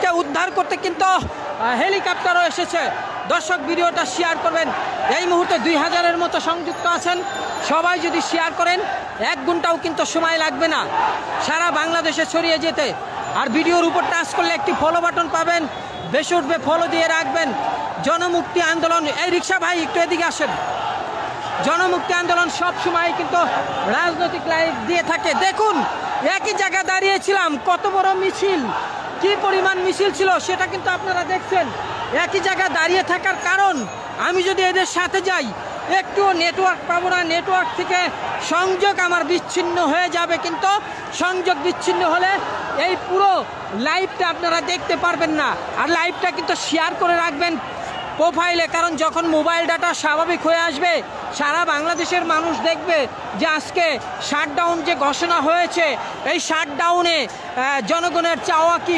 কে উদ্ধার করতে কিন্তু হেলিকপ্টারও এসেছে। দর্শক ভিডিওটা শেয়ার করবেন। এই মুহূর্তে 2000-এর মতো সংযুক্ত আছেন। সবাই যদি শেয়ার করেন 1 ঘন্টাও কিন্তু সময় লাগবে না সারা বাংলাদেশে ছড়িয়ে যেতে। আর ভিডিওর উপর টাচ করলে একটি ফলো বাটন পাবেন, বেশি উঠবে, ফলো দিয়ে রাখবেন। জনমুক্তি আন্দোলন, এই রিক্সা ভাই একটু এদিকে আসেন। জনমুক্তি আন্দোলন সব সময় কিন্তু রাজনৈতিক লাইভ দিয়ে থাকে। দেখুন একই জায়গায় দাঁড়িয়েছিলাম, কত বড় মিছিল, কি পরিমাণ মিছিল ছিল সেটা কিন্তু আপনারা দেখছেন। একই জায়গায় দাঁড়িয়ে থাকার কারণ, আমি যদি এদের সাথে যাই একটুও নেটওয়ার্ক পাবো না, নেটওয়ার্ক থেকে সংযোগ আমার বিচ্ছিন্ন হয়ে যাবে। কিন্তু সংযোগ বিচ্ছিন্ন হলে এই পুরো লাইভটা আপনারা দেখতে পারবেন না। আর লাইভটা কিন্তু শেয়ার করে রাখবেন প্রোফাইলে, কারণ যখন মোবাইল ডাটা স্বাভাবিক হয়ে আসবে সারা বাংলাদেশের মানুষ দেখবে যে আজকে শাটডাউন যে ঘোষণা হয়েছে, এই শাটডাউনে জনগণের চাওয়া কি।